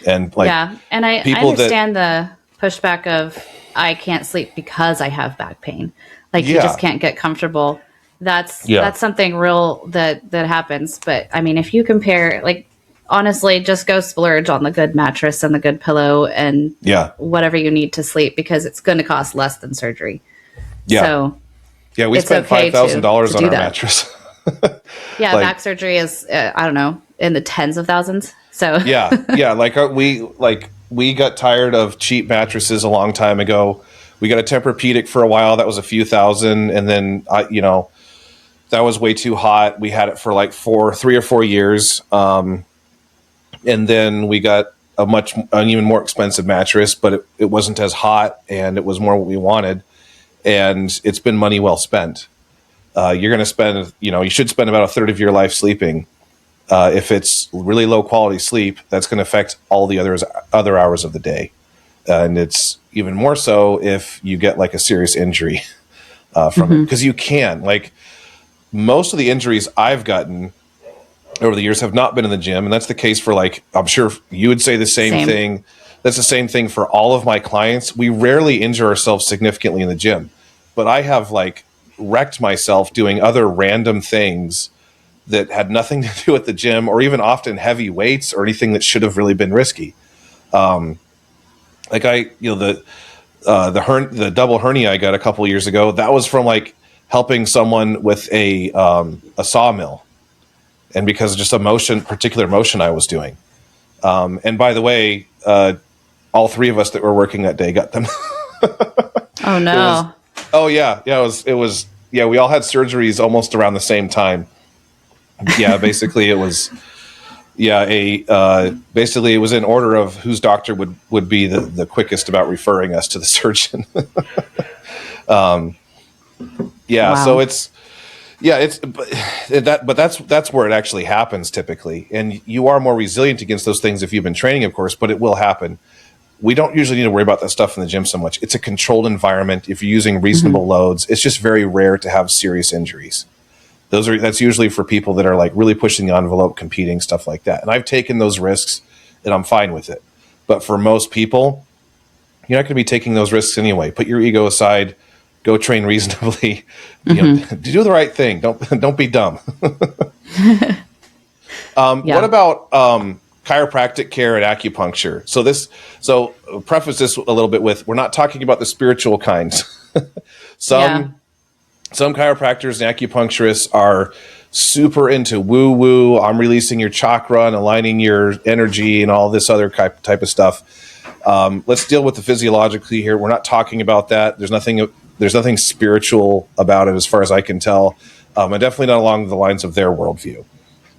And and I understand the pushback of I can't sleep because I have back pain. Like you just can't get comfortable. That's something real that happens. But I mean, if you compare, like, honestly, just go splurge on the good mattress and the good pillow and whatever you need to sleep, because it's going to cost less than surgery. Yeah. So we spent $5,000 on our mattress. Back surgery is, I don't know, in the tens of thousands. So we got tired of cheap mattresses a long time ago. We got a Tempur-Pedic for a while. That was a few thousand. And then, that was way too hot. We had it for like 3 or 4 years. And then we got an even more expensive mattress, but it wasn't as hot and it was more what we wanted. And it's been money well spent. You're going to spend, you should spend about a third of your life sleeping. If it's really low quality sleep, that's going to affect all the other hours of the day. And it's even more so if you get like a serious injury from it, because you can. Like, most of the injuries I've gotten over the years have not been in the gym. And that's the case for, like, I'm sure you would say the same thing. That's the same thing for all of my clients. We rarely injure ourselves significantly in the gym, but I have like wrecked myself doing other random things that had nothing to do with the gym, or even often heavy weights or anything that should have really been risky. Like the double hernia I got a couple years ago, that was from like helping someone with a sawmill, and because of just a particular motion I was doing. And by the way, all three of us that were working that day got them. Oh no! It was. We all had surgeries almost around the same time. Yeah, basically it was. Basically it was in order of whose doctor would be the quickest about referring us to the surgeon. Wow. So but that's where it actually happens typically. And you are more resilient against those things if you've been training, of course, but it will happen. We don't usually need to worry about that stuff in the gym so much. It's a controlled environment. If you're using reasonable loads, it's just very rare to have serious injuries. That's usually for people that are like really pushing the envelope, competing, stuff like that. And I've taken those risks and I'm fine with it. But for most people, you're not going to be taking those risks anyway. Put your ego aside, go train reasonably, do the right thing. Don't be dumb. What about chiropractic care and acupuncture? So preface this a little bit with, we're not talking about the spiritual kinds. Some chiropractors and acupuncturists are super into woo-woo. I'm releasing your chakra and aligning your energy and all this other type of stuff. Let's deal with the physiologically here. We're not talking about that. There's nothing spiritual about it as far as I can tell. And definitely not along the lines of their worldview.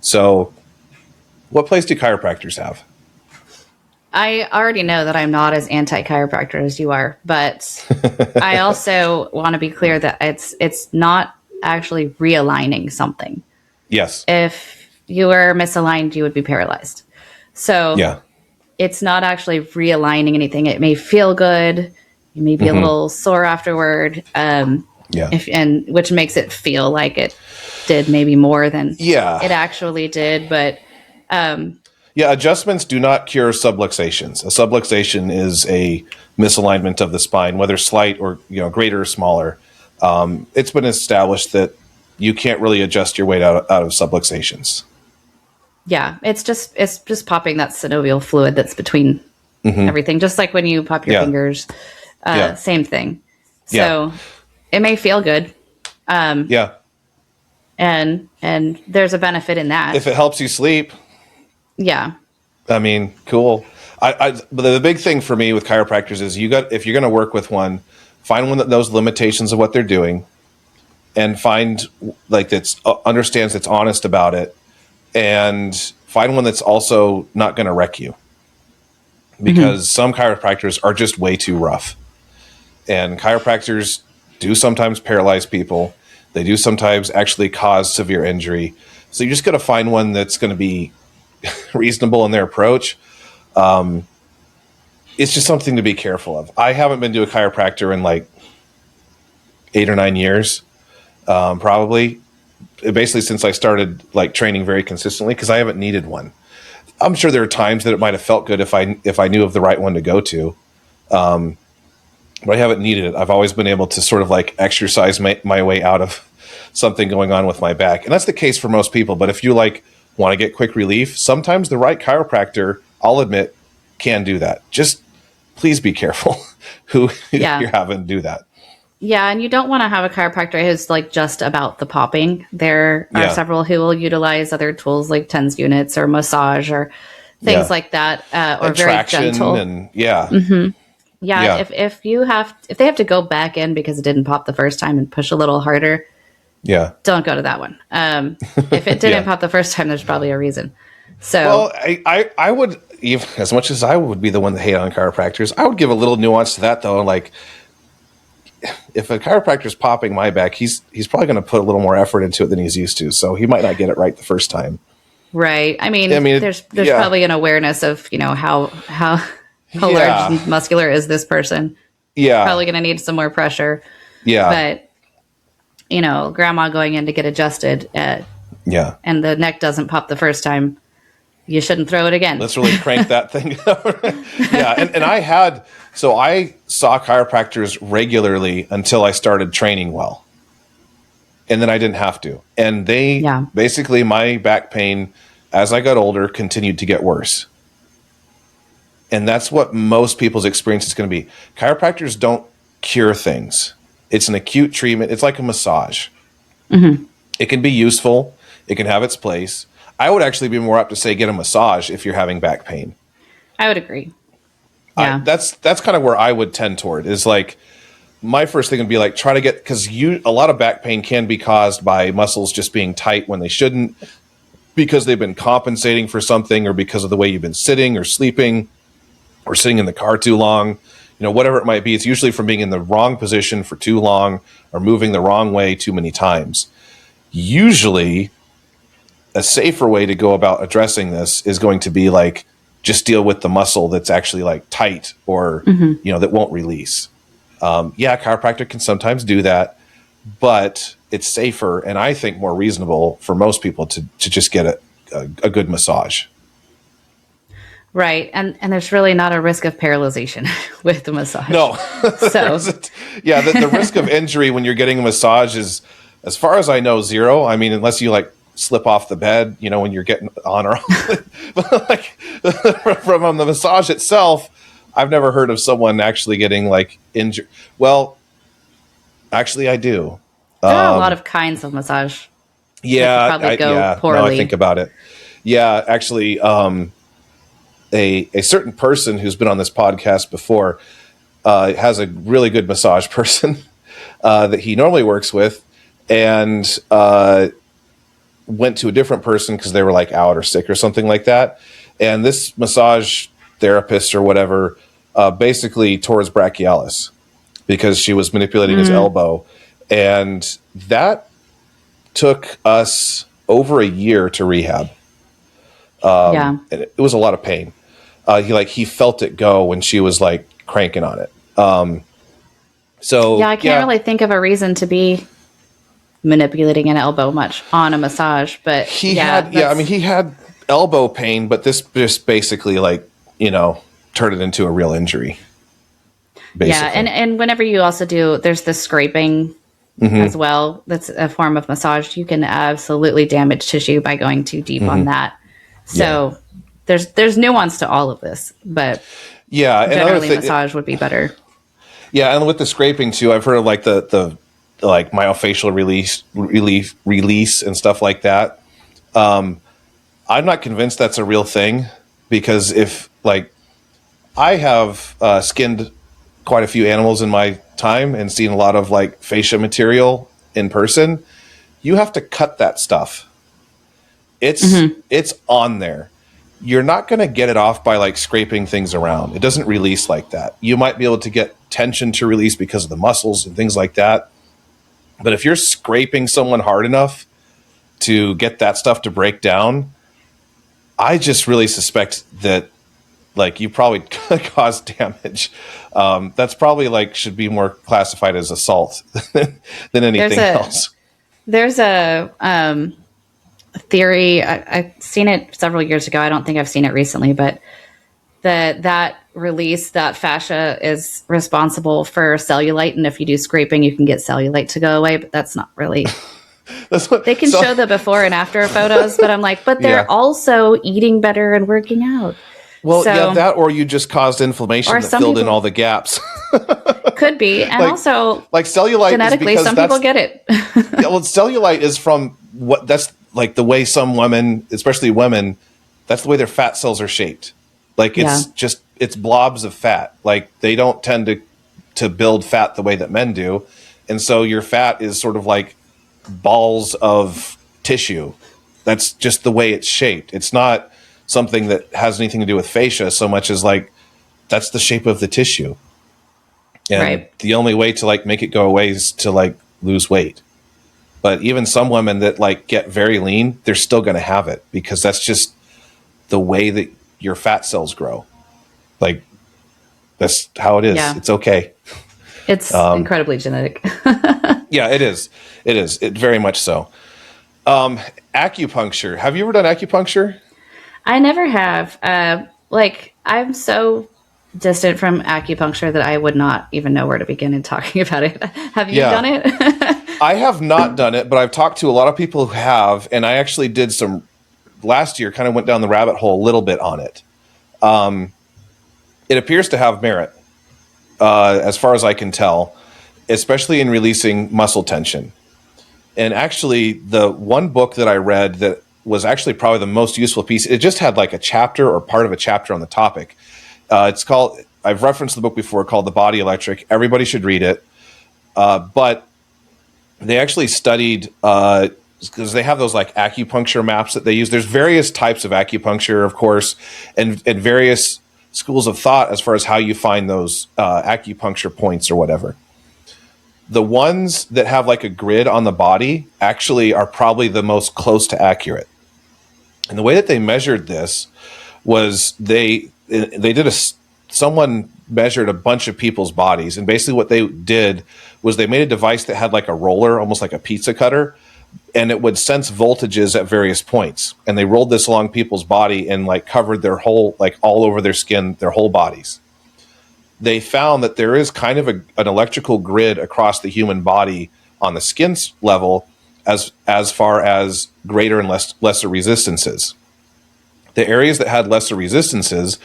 So what place do chiropractors have? I already know that I'm not as anti-chiropractor as you are, but I also want to be clear that it's not actually realigning something. Yes. If you were misaligned, you would be paralyzed. So it's not actually realigning anything. It may feel good. You may be a little sore afterward. Which makes it feel like it did maybe more than it actually did. But adjustments do not cure subluxations. A subluxation is a misalignment of the spine, whether slight or greater or smaller. It's been established that you can't really adjust your weight out of subluxations. Yeah, it's just popping that synovial fluid that's between everything, just like when you pop your fingers. Same thing. So it may feel good. And there's a benefit in that if it helps you sleep. Yeah. I mean, cool. But the big thing for me with chiropractors is if you're going to work with one, find one that knows limitations of what they're doing, and find like understands that's honest about it, and find one that's also not going to wreck you, because some chiropractors are just way too rough, and chiropractors do sometimes paralyze people. They do sometimes actually cause severe injury. So you just got to find one that's going to be reasonable in their approach. It's just something to be careful of. I haven't been to a chiropractor in like 8 or 9 years, probably basically since I started like training very consistently, because I haven't needed one. I'm sure there are times that it might have felt good if I knew of the right one to go to. but I haven't needed it. I've always been able to sort of like exercise my way out of something going on with my back. And that's the case for most people. But if you like want to get quick relief, sometimes the right chiropractor, I'll admit, can do that. Just please be careful who you're having do that. Yeah, and you don't want to have a chiropractor who's like just about the popping. There are several who will utilize other tools like TENS units or massage or things like that, or and very traction gentle. And If they have to go back in because it didn't pop the first time and push a little harder, don't go to that one. If it didn't pop the first time, there's probably a reason. So, well, I would, even as much as I would be the one that hate on chiropractors, I would give a little nuance to that though. Like, if a chiropractor's popping my back, he's probably going to put a little more effort into it than he's used to. So he might not get it right the first time. Right. I mean there's probably an awareness of, how large and muscular is this person. Yeah. Probably going to need some more pressure. Yeah. But, grandma going in to get adjusted and the neck doesn't pop the first time, you shouldn't throw it again. Let's really crank that thing up. And I saw chiropractors regularly until I started training well. And then I didn't have to. And basically my back pain, as I got older, continued to get worse. And that's what most people's experience is going to be. Chiropractors don't cure things. It's an acute treatment. It's like a massage. Mm-hmm. It can be useful. It can have its place. I would actually be more apt to say get a massage if you're having back pain. I would agree. Yeah. That's kind of where I would tend toward, is like, my first thing would be like, try to get, because a lot of back pain can be caused by muscles just being tight when they shouldn't, because they've been compensating for something, or because of the way you've been sitting or sleeping or sitting in the car too long, whatever it might be. It's usually from being in the wrong position for too long or moving the wrong way too many times. Usually a safer way to go about addressing this is going to be like, just deal with the muscle that's actually like tight or, that won't release. Chiropractic can sometimes do that, but it's safer and I think more reasonable for most people to just get a good massage. Right. And there's really not a risk of paralyzation with the massage. No. So the risk of injury when you're getting a massage is, as far as I know, zero. I mean, unless you like slip off the bed, when you're getting on or off. But like from the massage itself, I've never heard of someone actually getting like injured. Well, actually I do. There are a lot of kinds of massage. Yeah. Probably go poorly. Now I think about it. Yeah, actually, a certain person who's been on this podcast before has a really good massage person that he normally works with, and went to a different person because they were like out or sick or something like that. And this massage therapist or whatever basically tore his brachialis because she was manipulating his elbow. And that took us over a year to rehab. And it was a lot of pain. He felt it go when she was like cranking on it. I can't really think of a reason to be manipulating an elbow much on a massage, but he had elbow pain, but this just basically turned it into a real injury. Basically. Yeah. And whenever you also there's the scraping as well. That's a form of massage. You can absolutely damage tissue by going too deep on that. So there's nuance to all of this, but generally massage would be better. Yeah. And with the scraping too, I've heard of like the myofascial release and stuff like that. I'm not convinced that's a real thing, because if I have skinned quite a few animals in my time and seen a lot of like fascia material in person, you have to cut that stuff. It's on there. You're not going to get it off by like scraping things around. It doesn't release like that. You might be able to get tension to release because of the muscles and things like that. But if you're scraping someone hard enough to get that stuff to break down, I just really suspect that you probably caused damage. That's probably should be more classified as assault than anything else. There's a theory. I've seen it several years ago. I don't think I've seen it recently, but that release, that fascia is responsible for cellulite. And if you do scraping, you can get cellulite to go away, but that's not really, they can show the before and after photos, but I'm like, but they're also eating better and working out. Well, that, or you just caused inflammation that filled in all the gaps. Could be. And also like cellulite, genetically, some people get it. Cellulite is from that's like the way some women, especially women, that's the way their fat cells are shaped. Like it's blobs of fat. Like they don't tend to build fat the way that men do. And so your fat is sort of like balls of tissue. That's just the way it's shaped. It's not something that has anything to do with fascia so much as like that's the shape of the tissue. And the only way to like make it go away is to like lose weight. But even some women that like get very lean, they're still going to have it because that's just the way that your fat cells grow. Like that's how it is. Yeah. It's okay. It's incredibly genetic. Yeah, it is. It is. It very much so. Acupuncture. Have you ever done acupuncture? I never have. I'm so distant from acupuncture that I would not even know where to begin in talking about it. Have you done it? I have not done it, but I've talked to a lot of people who have, and I actually did some last year, kind of went down the rabbit hole a little bit on it. It appears to have merit, as far as I can tell, especially in releasing muscle tension. And actually, the one book that I read that was actually probably the most useful piece, it just had like a chapter or part of a chapter on the topic. It's called, I've referenced the book before, called The Body Electric. Everybody should read it. But they actually studied, because they have those like acupuncture maps that they use. There's various types of acupuncture, of course, and various schools of thought as far as how you find those acupuncture points or whatever. The ones that have like a grid on the body actually are probably the most close to accurate. And the way that they measured this was someone measured a bunch of people's bodies. And basically what they did was they made a device that had like a roller, almost like a pizza cutter, and it would sense voltages at various points. And they rolled this along people's body and like covered their whole, like all over their skin, their whole bodies. They found that there is kind of an electrical grid across the human body on the skin level as far as greater and lesser resistances. The areas that had lesser resistances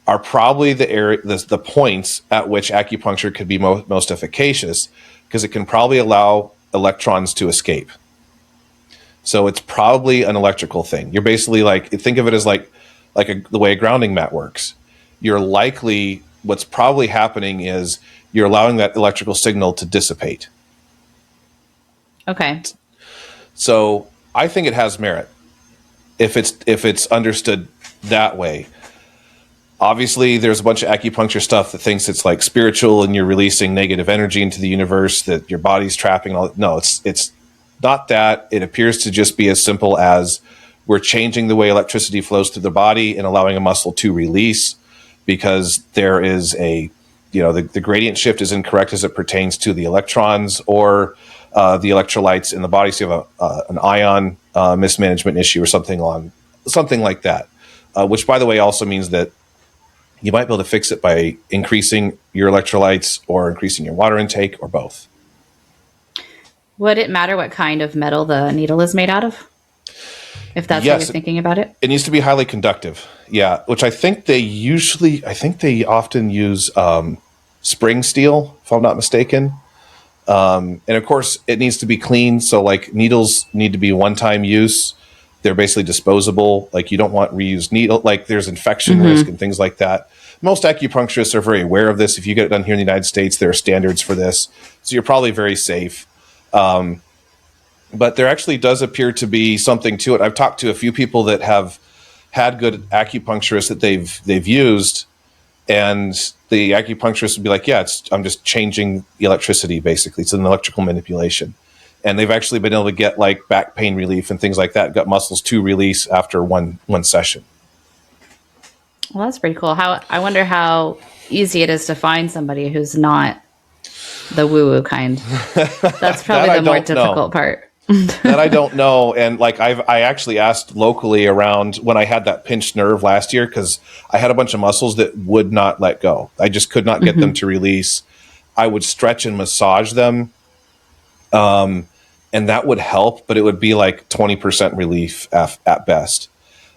are probably the points at which acupuncture could be most efficacious, because it can probably allow electrons to escape. So it's probably an electrical thing. You're basically like, think of it as the way a grounding mat works. What's probably happening is you're allowing that electrical signal to dissipate. Okay. So I think it has merit if it's understood that way. Obviously, there's a bunch of acupuncture stuff that thinks it's like spiritual and you're releasing negative energy into the universe that your body's trapping. No, it's not that. It appears to just be as simple as we're changing the way electricity flows through the body and allowing a muscle to release, because there is the gradient shift is incorrect as it pertains to the electrons or the electrolytes in the body. So you have an ion mismanagement issue or something like that, which, by the way, also means that you might be able to fix it by increasing your electrolytes or increasing your water intake or both. Would it matter what kind of metal the needle is made out of? If that's how you're thinking about it? It needs to be highly conductive. Yeah, which I think they often use spring steel, if I'm not mistaken. And of course, it needs to be clean. So like needles need to be one-time use. They're basically disposable. Like you don't want reused needle. Like there's infection risk and things like that. Most acupuncturists are very aware of this. If you get it done here in the United States, there are standards for this. So you're probably very safe. But there actually does appear to be something to it. I've talked to a few people that have had good acupuncturists that they've used, and the acupuncturist would be like, yeah, I'm just changing the electricity, basically. It's an electrical manipulation. And they've actually been able to get like back pain relief and things like that, gut muscles to release after one session. Well, that's pretty cool. I wonder how easy it is to find somebody who's not the woo-woo kind. That's probably the more difficult part. That I don't know. And like I actually asked locally around when I had that pinched nerve last year, because I had a bunch of muscles that would not let go. I just could not get them to release. I would stretch and massage them. And that would help, but it would be like 20% relief at best.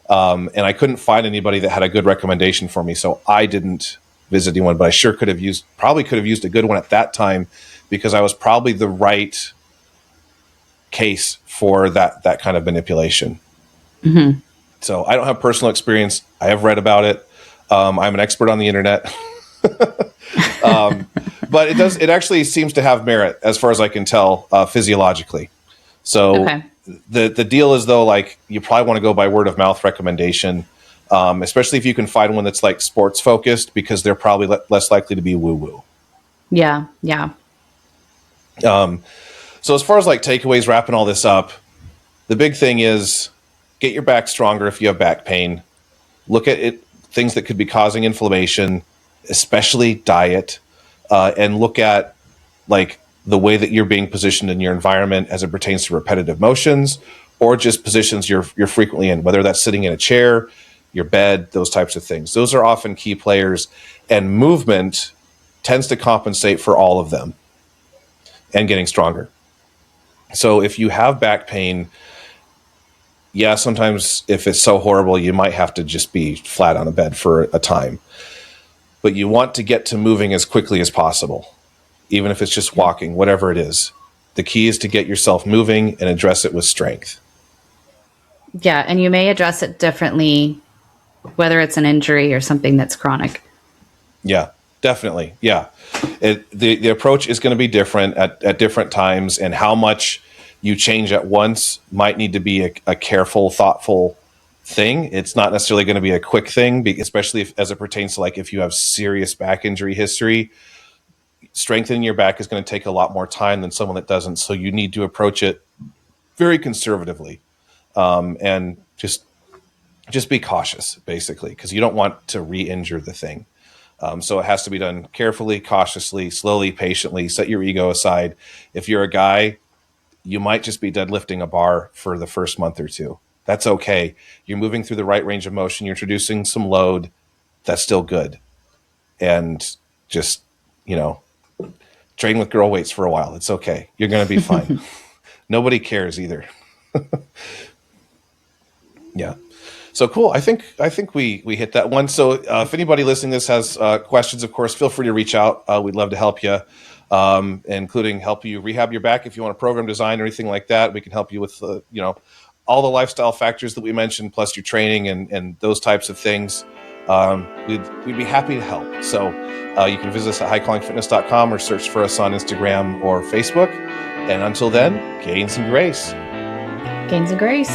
And I couldn't find anybody that had a good recommendation for me. So I didn't visit anyone, but I sure could have used a good one at that time, because I was probably the right case for that kind of manipulation. Mm-hmm. So I don't have personal experience. I have read about it. I'm an expert on the internet. But it actually seems to have merit as far as I can tell, physiologically. So the deal is, though, like, you probably want to go by word of mouth recommendation, especially if you can find one that's like sports focused, because they're probably less likely to be woo woo. Yeah. Yeah. So as far as like takeaways, wrapping all this up, the big thing is get your back stronger if you have back pain. Look at it, things that could be causing inflammation, especially diet, and look at like the way that you're being positioned in your environment as it pertains to repetitive motions, or just positions you're frequently in, whether that's sitting in a chair, your bed, those types of things. Those are often key players, and movement tends to compensate for all of them and getting stronger. So if you have back pain, yeah, sometimes if it's so horrible, you might have to just be flat on a bed for a time. But you want to get to moving as quickly as possible, even if it's just walking, whatever it is. The key is to get yourself moving and address it with strength. Yeah, and you may address it differently, whether it's an injury or something that's chronic. Yeah, definitely. Yeah. The approach is going to be different at different times, and how much you change at once might need to be a careful, thoughtful thing. It's not necessarily going to be a quick thing, especially as it pertains to like if you have serious back injury history. Strengthening your back is going to take a lot more time than someone that doesn't. So you need to approach it very conservatively, and just be cautious, basically, because you don't want to re-injure the thing. So it has to be done carefully, cautiously, slowly, patiently. Set your ego aside. If you're a guy, you might just be deadlifting a bar for the first month or two. That's okay. You're moving through the right range of motion. You're introducing some load. That's still good. And just, train with girl weights for a while. It's okay. You're going to be fine. Nobody cares either. Yeah. So cool. I think we hit that one. So if anybody listening to this has questions, of course, feel free to reach out. We'd love to help you, including help you rehab your back. If you want a program design or anything like that, we can help you with, all the lifestyle factors that we mentioned, plus your training and those types of things. We'd be happy to help. So you can visit us at highcallingfitness.com or search for us on Instagram or Facebook. And until then, gains and grace. Gains and grace.